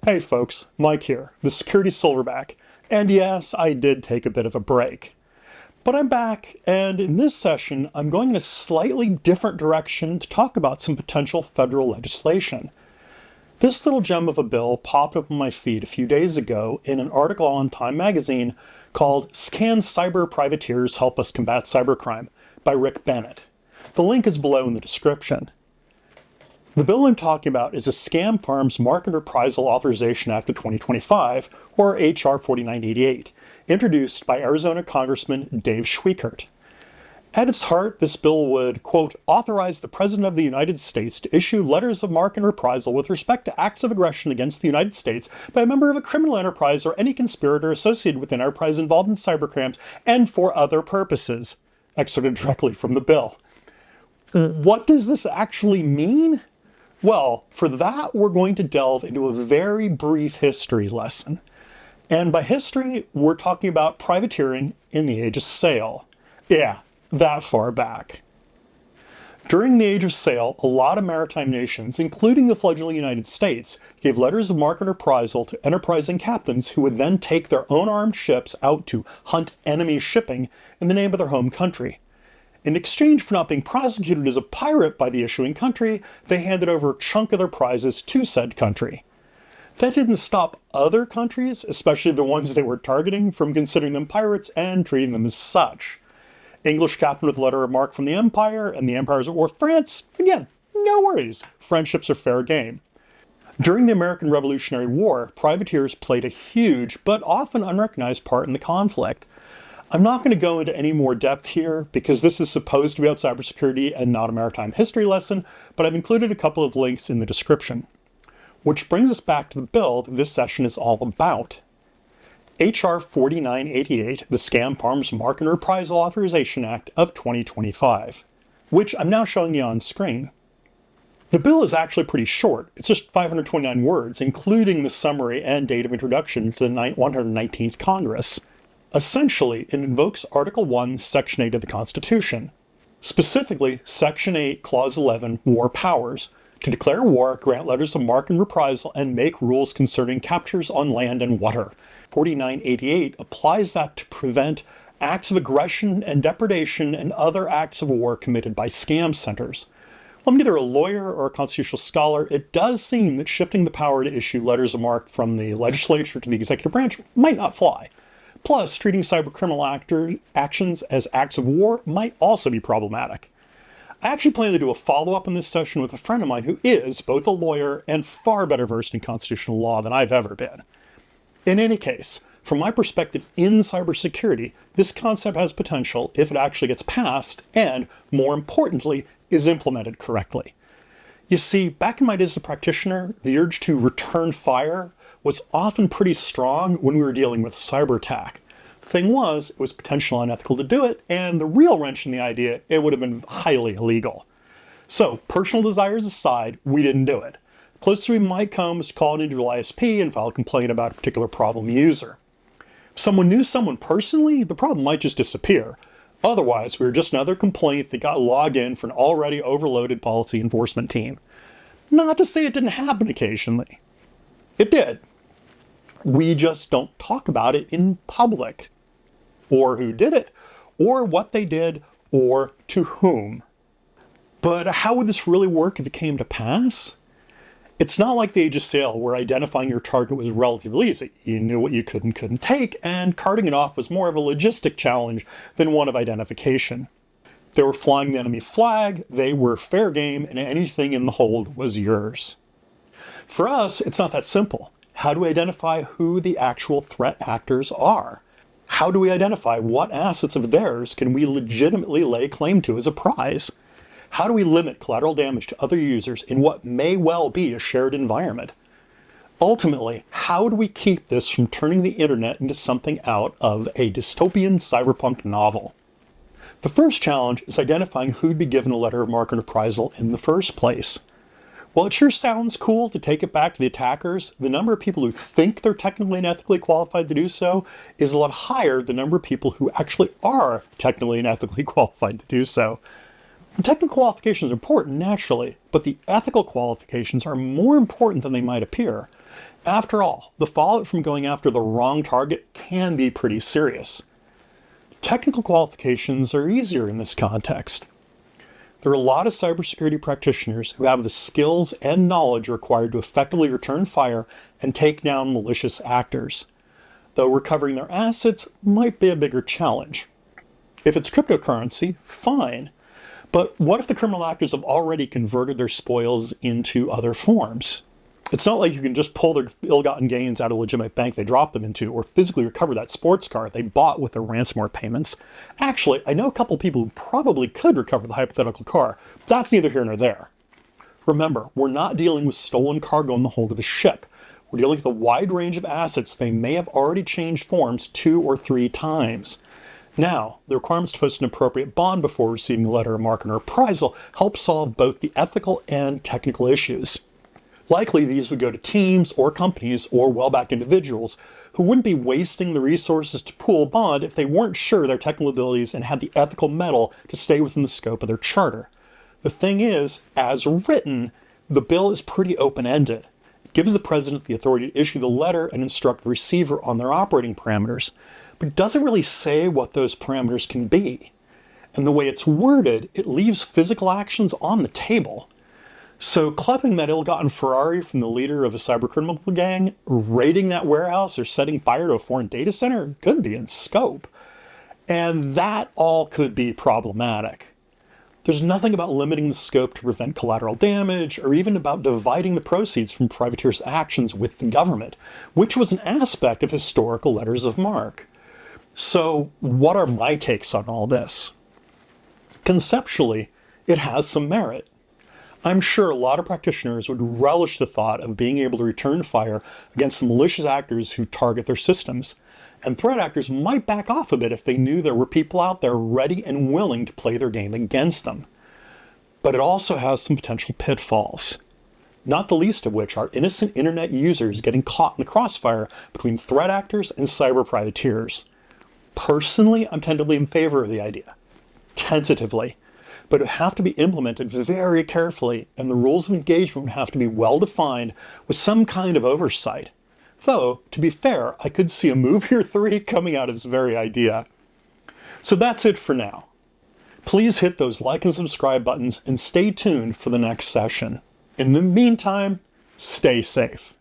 Hey folks, Mike here, the Security Silverback, and yes, I did take a bit of a break. But I'm back, and in this session, I'm going in a slightly different direction to talk about some potential federal legislation. This little gem of a bill popped up on my feed a few days ago in an article on Time magazine called "Can Cyber Privateers Help Us Combat Cybercrime?" by Rick Bennett. The link is below in the description. The bill I'm talking about is a Scam Farms Marque and Reprisal Authorization Act of 2025, or H.R. 4988, introduced by Arizona Congressman Dave Schwiekert. At its heart, this bill would, quote, authorize the President of the United States to issue letters of marque and reprisal with respect to acts of aggression against the United States by a member of a criminal enterprise or any conspirator associated with an enterprise involved in cybercrimes and for other purposes. Excerpted directly from the bill. What does this actually mean? Well, for that, we're going to delve into a very brief history lesson. And by history, we're talking about privateering in the Age of Sail. Yeah, that far back. During the Age of Sail, a lot of maritime nations, including the fledgling United States, gave letters of marque and reprisal to enterprising captains who would then take their own armed ships out to hunt enemy shipping in the name of their home country. In exchange for not being prosecuted as a pirate by the issuing country, they handed over a chunk of their prizes to said country. That didn't stop other countries, especially the ones they were targeting, from considering them pirates and treating them as such. English captain with a letter of marque from the Empire, and the Empire's at war with France, again, no worries, friendships are fair game. During the American Revolutionary War, privateers played a huge, but often unrecognized part in the conflict. I'm not going to go into any more depth here because this is supposed to be about cybersecurity and not a maritime history lesson, but I've included a couple of links in the description. Which brings us back to the bill that this session is all about. H.R. 4988, the Scam Farms Marque and Reprisal Authorization Act of 2025, which I'm now showing you on screen. The bill is actually pretty short. It's just 529 words, including the summary and date of introduction to the 119th Congress. Essentially, it invokes Article 1, Section 8 of the Constitution. Specifically, Section 8, Clause 11, War Powers, to declare war, grant letters of marque and reprisal, and make rules concerning captures on land and water. 4988 applies that to prevent acts of aggression and depredation and other acts of war committed by scam centers. While I'm neither a lawyer or a constitutional scholar, it does seem that shifting the power to issue letters of marque from the legislature to the executive branch might not fly. Plus, treating cybercriminal actions as acts of war might also be problematic. I actually plan to do a follow-up on this session with a friend of mine who is both a lawyer and far better versed in constitutional law than I've ever been. In any case, from my perspective in cybersecurity, this concept has potential if it actually gets passed and, more importantly, is implemented correctly. You see, back in my days as a practitioner, the urge to return fire was often pretty strong when we were dealing with cyber attack. Thing was, it was potentially unethical to do it, and the real wrench in the idea, it would have been highly illegal. So, personal desires aside, we didn't do it. Closest we might come is to call an individual ISP and file a complaint about a particular problem user. If someone knew someone personally, the problem might just disappear. Otherwise, we were just another complaint that got logged in for an already overloaded policy enforcement team. Not to say it didn't happen occasionally. It did. We just don't talk about it in public, or who did it, or what they did, or to whom. But how would this really work if it came to pass? It's not like the Age of Sail, where identifying your target was relatively easy. You knew what you could and couldn't take, and carting it off was more of a logistic challenge than one of identification. They were flying the enemy flag, they were fair game, and anything in the hold was yours. For us, it's not that simple. How do we identify who the actual threat actors are? How do we identify what assets of theirs can we legitimately lay claim to as a prize? How do we limit collateral damage to other users in what may well be a shared environment? Ultimately, how do we keep this from turning the internet into something out of a dystopian cyberpunk novel? The first challenge is identifying who'd be given a letter of marque and reprisal in the first place. While it sure sounds cool to take it back to the attackers, the number of people who think they're technically and ethically qualified to do so is a lot higher than the number of people who actually are technically and ethically qualified to do so. The technical qualifications are important, naturally, but the ethical qualifications are more important than they might appear. After all, the fallout from going after the wrong target can be pretty serious. Technical qualifications are easier in this context. There are a lot of cybersecurity practitioners who have the skills and knowledge required to effectively return fire and take down malicious actors, though recovering their assets might be a bigger challenge. If it's cryptocurrency, fine. But what if the criminal actors have already converted their spoils into other forms? It's not like you can just pull their ill-gotten gains out of a legitimate bank they dropped them into, or physically recover that sports car they bought with their ransomware payments. Actually, I know a couple people who probably could recover the hypothetical car. That's neither here nor there. Remember, we're not dealing with stolen cargo in the hold of a ship. We're dealing with a wide range of assets they may have already changed forms 2 or 3 times. Now, the requirements to post an appropriate bond before receiving a letter of marque and reprisal help solve both the ethical and technical issues. Likely these would go to teams or companies or well-backed individuals who wouldn't be wasting the resources to pool a bond if they weren't sure their technical abilities and had the ethical mettle to stay within the scope of their charter. The thing is, as written, the bill is pretty open-ended. It gives the president the authority to issue the letter and instruct the receiver on their operating parameters, but it doesn't really say what those parameters can be. And the way it's worded, it leaves physical actions on the table. So clubbing that ill-gotten Ferrari from the leader of a cybercriminal gang, raiding that warehouse, or setting fire to a foreign data center could be in scope. And that all could be problematic. There's nothing about limiting the scope to prevent collateral damage, or even about dividing the proceeds from privateers' actions with the government, which was an aspect of historical letters of marque. So what are my takes on all this? Conceptually, it has some merit. I'm sure a lot of practitioners would relish the thought of being able to return fire against the malicious actors who target their systems, and threat actors might back off a bit if they knew there were people out there ready and willing to play their game against them. But it also has some potential pitfalls, not the least of which are innocent internet users getting caught in the crossfire between threat actors and cyber privateers. Personally, I'm tentatively in favor of the idea. Tentatively. But it would have to be implemented very carefully, and the rules of engagement would have to be well defined with some kind of oversight. Though, to be fair, I could see a movie or 3 coming out of this very idea. So that's it for now. Please hit those like and subscribe buttons and stay tuned for the next session. In the meantime, stay safe.